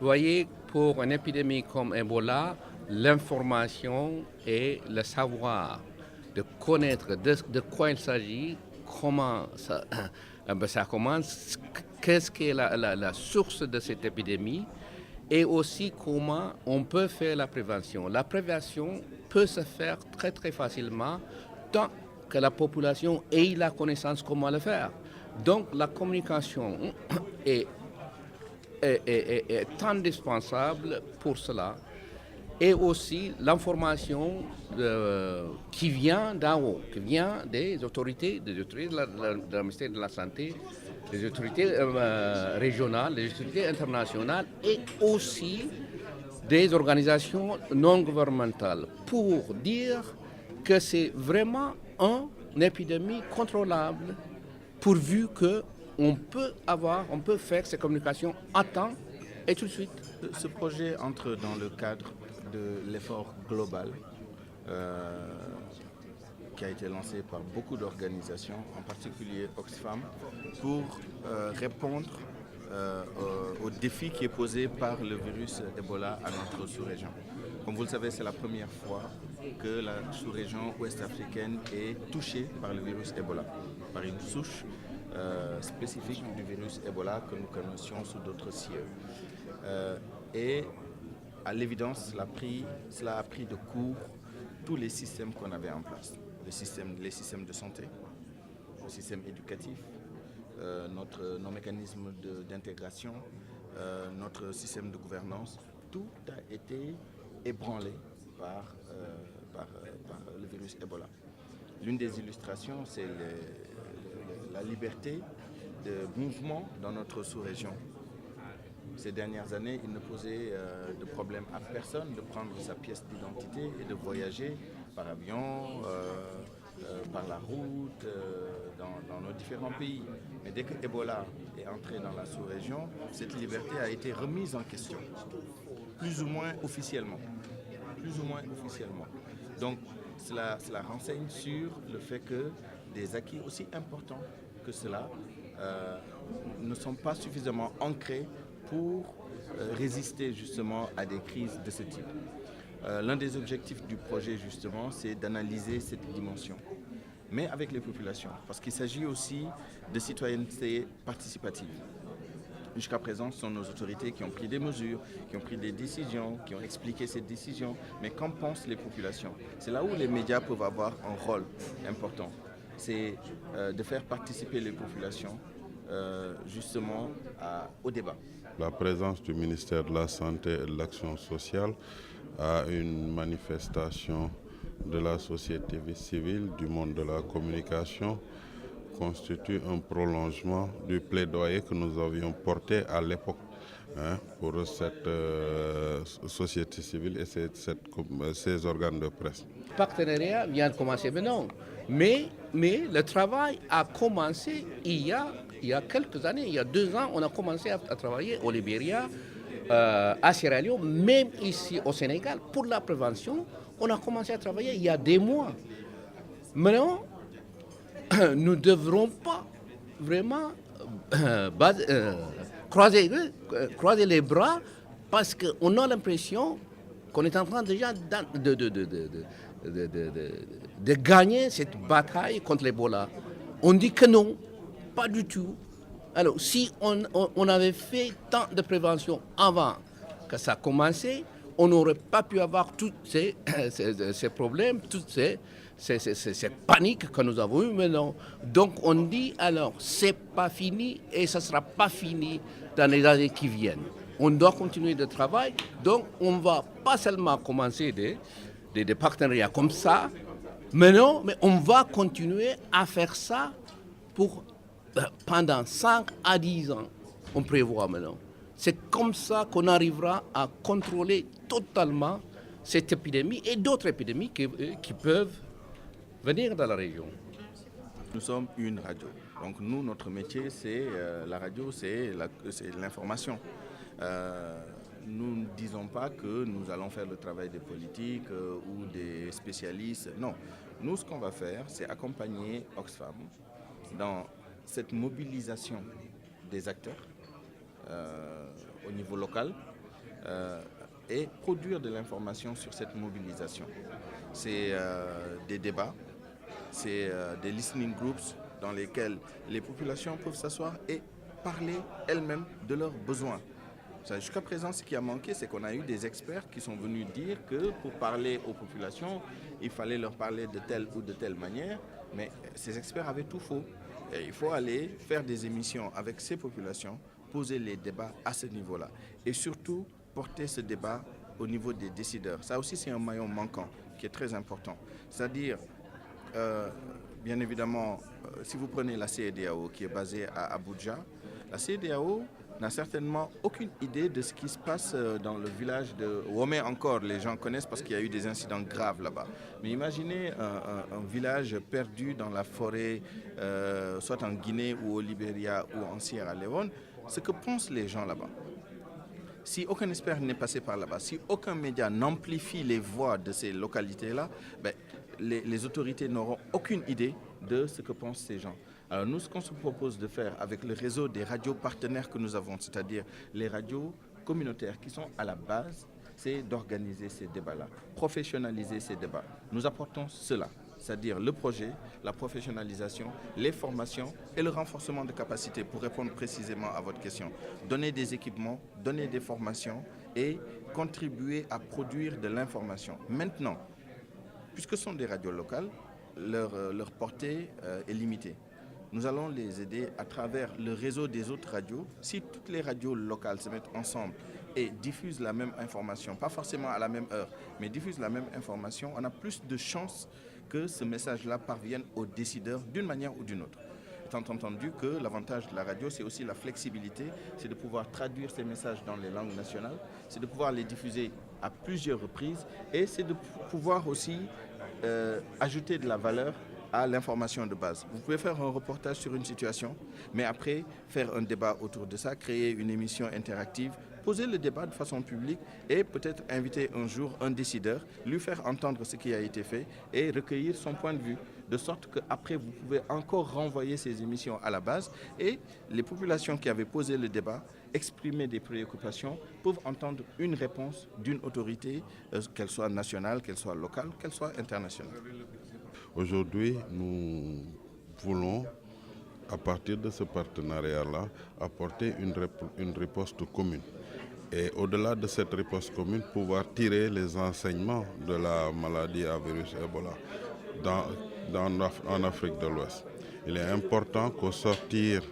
Vous voyez, pour une épidémie comme Ebola, l'information et le savoir de connaître de quoi il s'agit, comment ça, ça commence, qu'est-ce qui est la source de cette épidémie et aussi comment on peut faire la prévention. La prévention peut se faire très très facilement tant que la population ait la connaissance comment le faire. Donc la communication est est indispensable pour cela. Et aussi l'information qui vient d'en haut, qui vient des autorités de la ministère de la Santé, des autorités régionales, des autorités internationales et aussi des organisations non gouvernementales pour dire que c'est vraiment une épidémie contrôlable pourvu que on peut faire ces communications à temps et tout de suite. Ce projet entre dans le cadre de l'effort global qui a été lancé par beaucoup d'organisations, en particulier Oxfam, pour répondre au défi qui est posé par le virus Ebola à notre sous-région. Comme vous le savez, c'est la première fois que la sous-région ouest-africaine est touchée par le virus Ebola, par une souche spécifique du virus Ebola que nous connaissions sous d'autres cieux. Et à l'évidence, cela a pris de court tous les systèmes qu'on avait en place. Les systèmes de santé, le système éducatif, nos mécanismes d'intégration, notre système de gouvernance, tout a été ébranlé par le virus Ebola. L'une des illustrations, c'est la liberté de mouvement dans notre sous-région. Ces dernières années, il ne posait de problème à personne de prendre sa pièce d'identité et de voyager par avion, par la route, dans nos différents pays. Mais dès que Ebola est entré dans la sous-région, cette liberté a été remise en question, plus ou moins officiellement. Donc cela renseigne sur le fait que des acquis aussi importants que cela ne sont pas suffisamment ancrés pour résister justement à des crises de ce type. L'un des objectifs du projet justement, c'est d'analyser cette dimension, mais avec les populations, parce qu'il s'agit aussi de citoyenneté participative. Jusqu'à présent, ce sont nos autorités qui ont pris des mesures, qui ont pris des décisions, qui ont expliqué ces décisions. Mais qu'en pensent les populations? C'est là où les médias peuvent avoir un rôle important. C'est de faire participer les populations justement au débat. La présence du ministère de la Santé et de l'Action sociale à une manifestation de la société civile, du monde de la communication, constitue un prolongement du plaidoyer que nous avions porté à l'époque pour cette société civile et ces organes de presse. Le partenariat vient de commencer maintenant, mais le travail a commencé il y a quelques années, il y a 2 ans, on a commencé à travailler au Libéria, à Sierra Leone, même ici au Sénégal, pour la prévention, on a commencé à travailler il y a des mois. Maintenant, nous ne devrons pas vraiment croiser les bras parce qu'on a l'impression qu'on est en train déjà de gagner cette bataille contre l'Ebola. On dit que non, pas du tout. Alors, si on avait fait tant de prévention avant que ça a commencé, on n'aurait pas pu avoir tous ces problèmes, toutes ces paniques que nous avons eues maintenant. Donc on dit alors, c'est pas fini et ça ne sera pas fini dans les années qui viennent. On doit continuer le travail, donc on ne va pas seulement commencer des partenariats comme ça, mais on va continuer à faire ça pendant 5 à 10 ans, on prévoit maintenant. C'est comme ça qu'on arrivera à contrôler totalement cette épidémie et d'autres épidémies qui peuvent venir dans la région. Nous sommes une radio. Donc nous, notre métier, c'est la radio, c'est l'information. Nous ne disons pas que nous allons faire le travail des politiques ou des spécialistes. Non. Nous, ce qu'on va faire, c'est accompagner Oxfam dans cette mobilisation des acteurs au niveau local et produire de l'information sur cette mobilisation. C'est des débats, c'est des listening groups dans lesquels les populations peuvent s'asseoir et parler elles-mêmes de leurs besoins. Jusqu'à présent, ce qui a manqué, c'est qu'on a eu des experts qui sont venus dire que pour parler aux populations, il fallait leur parler de telle ou de telle manière, mais ces experts avaient tout faux. Et il faut aller faire des émissions avec ces populations, poser les débats à ce niveau-là. Et surtout, porter ce débat au niveau des décideurs. Ça aussi, c'est un maillon manquant qui est très important. C'est-à-dire, bien évidemment, si vous prenez la CEDEAO qui est basée à Abuja, la CEDEAO n'a certainement aucune idée de ce qui se passe dans le village de Womé encore. Les gens connaissent parce qu'il y a eu des incidents graves là-bas. Mais imaginez un village perdu dans la forêt, soit en Guinée ou au Libéria ou en Sierra Leone. Ce que pensent les gens là-bas. Si aucun expert n'est passé par là-bas, si aucun média n'amplifie les voix de ces localités-là, les autorités n'auront aucune idée de ce que pensent ces gens. Alors nous, ce qu'on se propose de faire avec le réseau des radios partenaires que nous avons, c'est-à-dire les radios communautaires qui sont à la base, c'est d'organiser ces débats-là, professionnaliser ces débats. Nous apportons cela, c'est-à-dire le projet, la professionnalisation, les formations et le renforcement de capacités pour répondre précisément à votre question. Donner des équipements, donner des formations et contribuer à produire de l'information. Maintenant, puisque ce sont des radios locales, leur portée est limitée. Nous allons les aider à travers le réseau des autres radios. Si toutes les radios locales se mettent ensemble et diffusent la même information, pas forcément à la même heure, mais diffusent la même information, on a plus de chances que ce message-là parvienne aux décideurs d'une manière ou d'une autre. Étant entendu que l'avantage de la radio, c'est aussi la flexibilité, c'est de pouvoir traduire ces messages dans les langues nationales, c'est de pouvoir les diffuser à plusieurs reprises et c'est de pouvoir aussi ajouter de la valeur à l'information de base. Vous pouvez faire un reportage sur une situation, mais après faire un débat autour de ça, créer une émission interactive, poser le débat de façon publique et peut-être inviter un jour un décideur, lui faire entendre ce qui a été fait et recueillir son point de vue, de sorte qu'après vous pouvez encore renvoyer ces émissions à la base et les populations qui avaient posé le débat, exprimer des préoccupations, peuvent entendre une réponse d'une autorité, qu'elle soit nationale, qu'elle soit locale, qu'elle soit internationale. Aujourd'hui, nous voulons, à partir de ce partenariat-là, apporter une riposte commune. Et au-delà de cette riposte commune, pouvoir tirer les enseignements de la maladie à virus Ebola en Afrique de l'Ouest. Il est important qu'au sortir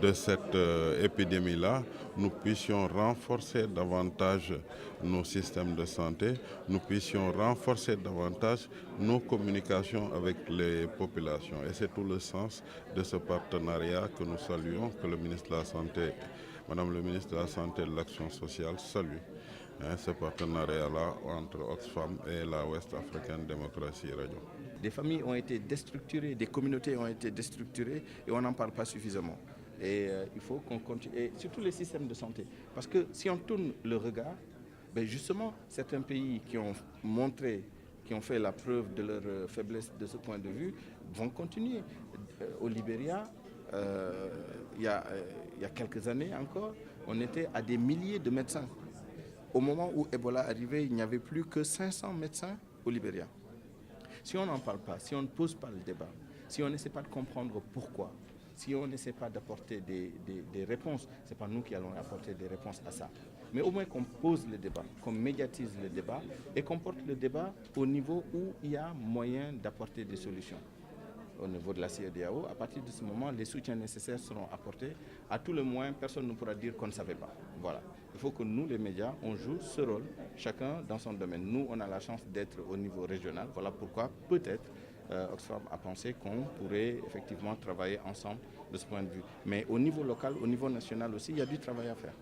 de cette épidémie-là, nous puissions renforcer davantage nos systèmes de santé, nous puissions renforcer davantage nos communications avec les populations. Et c'est tout le sens de ce partenariat que nous saluons, que le ministre de la Santé, Madame le ministre de la Santé et de l'Action sociale salue. Ce partenariat-là entre Oxfam et la West African Democracy Radio. Des familles ont été déstructurées, des communautés ont été déstructurées et on n'en parle pas suffisamment. Et il faut qu'on continue, et surtout les systèmes de santé. Parce que si on tourne le regard, justement, certains pays qui ont montré, qui ont fait la preuve de leur faiblesse de ce point de vue, vont continuer. Au Libéria, il y a quelques années encore, on était à des milliers de médecins. Au moment où Ebola arrivait, il n'y avait plus que 500 médecins au Libéria. Si on n'en parle pas, si on ne pose pas le débat, si on n'essaie pas de comprendre pourquoi, si on n'essaie pas d'apporter des réponses, ce n'est pas nous qui allons apporter des réponses à ça. Mais au moins qu'on pose le débat, qu'on médiatise le débat et qu'on porte le débat au niveau où il y a moyen d'apporter des solutions. Au niveau de la CEDEAO, à partir de ce moment, les soutiens nécessaires seront apportés. À tout le moins, personne ne pourra dire qu'on ne savait pas. Voilà. Il faut que nous, les médias, on joue ce rôle, chacun dans son domaine. Nous, on a la chance d'être au niveau régional. Voilà pourquoi, peut-être, Oxfam a pensé qu'on pourrait effectivement travailler ensemble de ce point de vue. Mais au niveau local, au niveau national aussi, il y a du travail à faire.